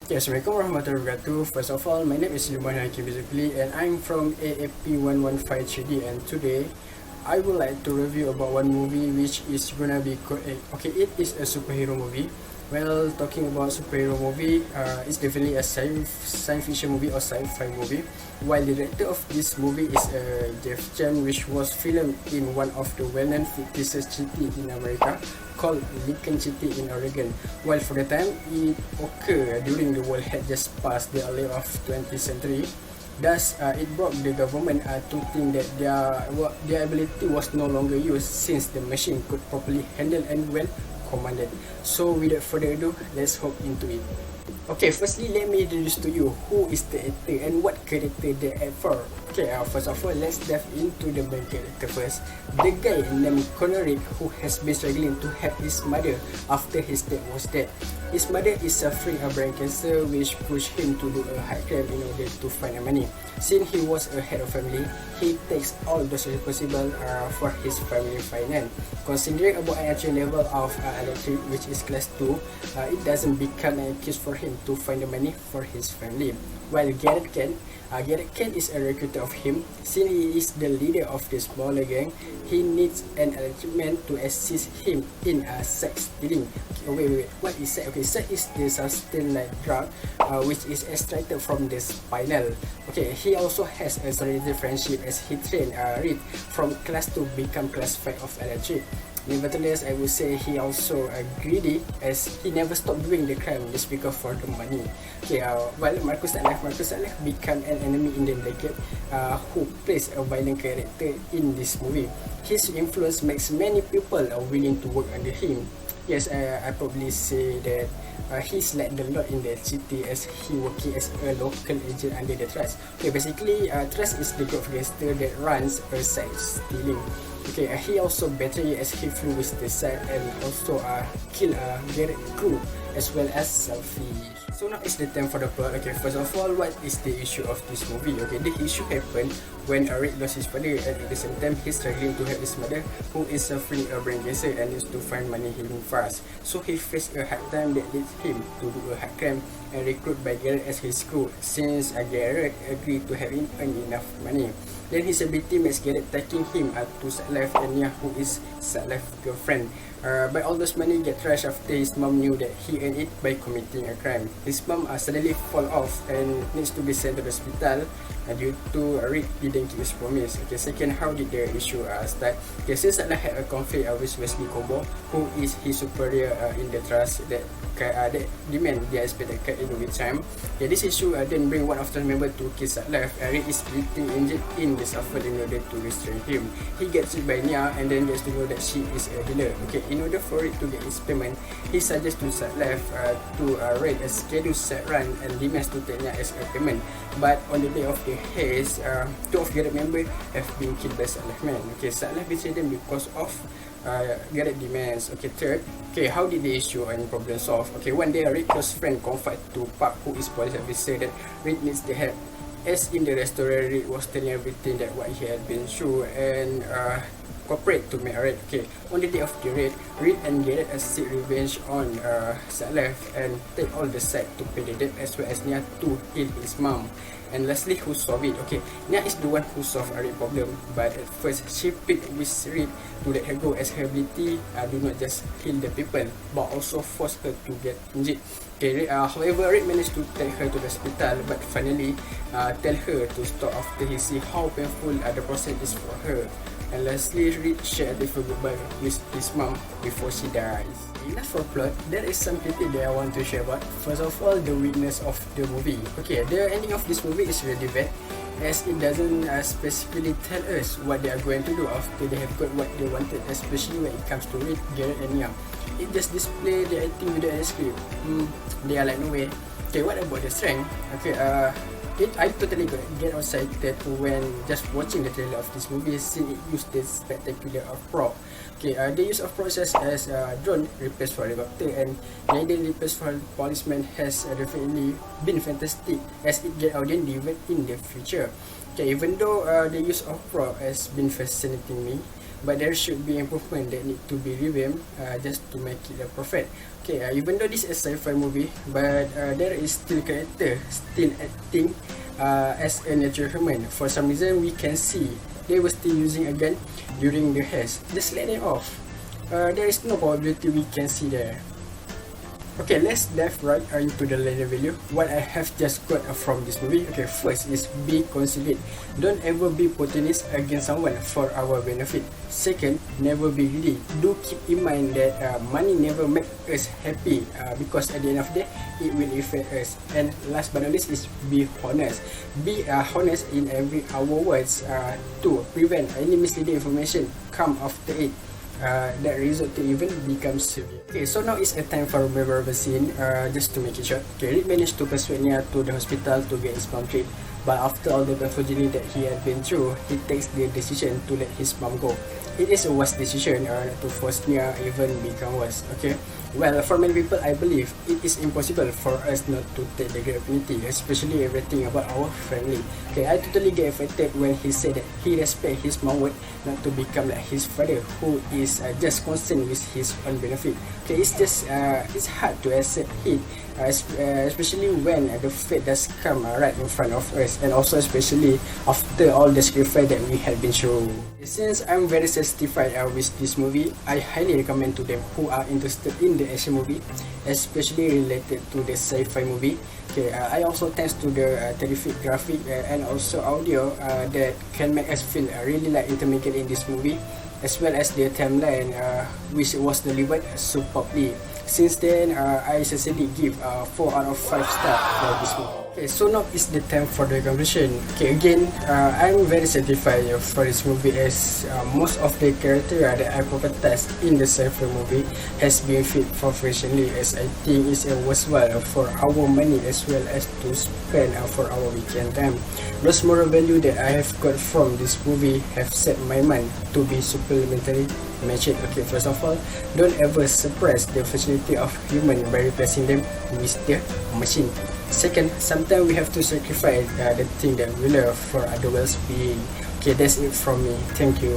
Yes, Assalamualaikum warahmatullahi wabarakatuh. First of all, my name is Luman Hakim basically, and I'm from AAP 115 3D, and today I would like to review about one movie which is gonna be okay. It is a superhero movie. Well, talking about superhero movie, it's definitely a science fiction movie or sci-fi movie. While the director of this movie is Jeff Chan, which was filmed in one of the well-known fictitious city in America called Lincoln City in Oregon. While for the time it occurred during the world had just passed the early of 20th century. Thus, it brought the government to think that their ability was no longer used since the machine could properly handle and well commanded. So without further ado, let's hop into it. Okay, firstly, let me introduce to you who is the actor and what character they act for. Okay, first of all, let's dive into the main character first. The guy named Connery, who has been struggling to help his mother after his dad was dead. His mother is suffering a brain cancer, which pushed him to do a hard crime in order to find money. Since he was a head of family, he takes all the resources possible for his family finance. Considering about an entry level of electric, which is class 2, it doesn't become an excuse for him to find the money for his family. While Garrett Ken is a recruiter of him. Since he is the leader of the smaller gang, he needs an electric man to assist him in sex stealing. Okay, wait, what is sex? Okay, sex is the sustained like drug which is extracted from the spinal. Okay, he also has a solidarity friendship as he trained Reed from class 2 become class 5 of electric. Nevertheless, I would say he also greedy as he never stopped doing the crime just because for the money. Okay, while Marcus Atlef become an enemy in the decade who plays a violent character in this movie. His influence makes many people willing to work under him. Yes, I probably say that he's like the lord in the city as he working as a local agent under the trust. Okay, basically, trust is the group of gangster that runs a sex stealing. Okay, he also betrayed as he flew with the side and also kill Garrett crew as well as Selfie. So now is the time for the plot. Okay, first of all, what is the issue of this movie? Okay, the issue happened when Rick lost his father and at the same time he's struggling to help his mother who is suffering a brain cancer and needs to find money healing fast. So he faced a hard time that leads him to do a hard crime and recruit by Garrett as his crew since Garrett agreed to have him earn enough money. Then his ability makes Garrett taking him to Satlef and Nia, who is Satlef's girlfriend. But all those money get trashed after his mom knew that he earned it by committing a crime. His mom suddenly fall off and needs to be sent to the hospital due to Rick didn't keep his promise. Okay, second, how did the issue start? Okay, since Satlef had a conflict with Wesley Combo, who is his superior in the trust that demand their expected cut in with time. Okay, this issue then bring one of the members to kill Satlef. Rick is bleeding injured in the suffer in order to restrain him. He gets it by Nia and then gets to know that she is a dealer. Okay, in order for it to get his payment, he suggests to Satlef to raid a scheduled set run and demands to take Nia as a payment. But on the day of the haze, two of Garrett members have been killed by Satlef man. Okay, Satlef betrayed them because of Garrett demands. Okay, third, okay, how did the issue and problem solve? Okay, one day Rick's close friend confide to Park, who is police officer, that Rick needs the help. As in the restaurant, Rick was telling everything that what he had been through and cooperate to make a raid. Okay, on the day of the raid, Reed and Garrett seek revenge on Satlef and take all the site to pay the debt as well as Nia to heal his mom. And lastly, who solve it? Okay, Nia is the one who solved a raid problem, but at first she picked with Reed to let her go as her ability do not just heal the people but also force her to get injured. Okay, however, Rick managed to take her to the hospital but finally tell her to stop after he see how painful the process is for her. And lastly, Rick shared a different goodbye with his mom before she dies. Enough for plot, there is some critique that I want to share about. First of all, the weakness of the movie. Okay, the ending of this movie is really bad as it doesn't specifically tell us what they are going to do after they have got what they wanted, especially when it comes to Rick, Garrett and Nia. It just display the acting without a script. They are like no way. Okay, what about the strength? Okay, I totally get excited when just watching the trailer of this movie since it used this spectacular of prop. Okay, the use of process as drone replaced for helicopter and neither replaced for policeman has definitely been fantastic as it get audience even in the future. Okay, even though the use of prop has been fascinating me, but there should be improvement that need to be revamped just to make it perfect. Okay, even though this is a sci-fi movie, but there is still character still acting as a natural human. For some reason, we can see they were still using a gun during the heist. Just let them off. There is no probability we can see there. Okay, let's dive right into the letter value. What I have just got from this movie. Okay, first is be considerate. Don't ever be opportunist against someone for our benefit. Second, never be greedy. Do keep in mind that money never make us happy because at the end of the day, it will affect us. And last but not least is be honest. Be honest in every our words to prevent any misleading information come after it. That result to even become severe. Okay, so now it's a time for a memorable scene. Just to make it short, okay, Rick managed to persuade Nia to the hospital to get his mom treated. But after all the confusion that he had been through, he takes the decision to let his mom go. It is a wise decision to force Nia even become worse. Okay, well, for many people, I believe it is impossible for us not to take the great opportunity, especially everything about our family. Okay, I totally get affected when he said that he respects his mom word not to become like his father, who is just concerned with his own benefit. Okay, it's just it's hard to accept it, especially when the fate does come right in front of us, and also especially after all the sacrifice that we have been through. Since I'm very satisfied with this movie, I highly recommend to them who are interested in the action movie, especially related to the sci-fi movie. Okay, I also thanks to the terrific graphic and also audio that can make us feel really like intermediate in this movie, as well as the timeline which was delivered superbly. Since then, I sincerely give 4 out of 5 stars for this movie. Okay, so now is the time for the conclusion. Okay, again, I'm very satisfied for this movie, as most of the character that I proposed in the sci-fi movie has been fit professionally, as I think it's a worthwhile for our money as well as to spend for our weekend time. Those moral value that I have got from this movie have set my mind to be supplementary matured. Okay, first of all, don't ever suppress the facility of human by replacing them with the machine. Second, sometimes we have to sacrifice the thing that we love for other well-being. Okay, that's it from me. Thank you.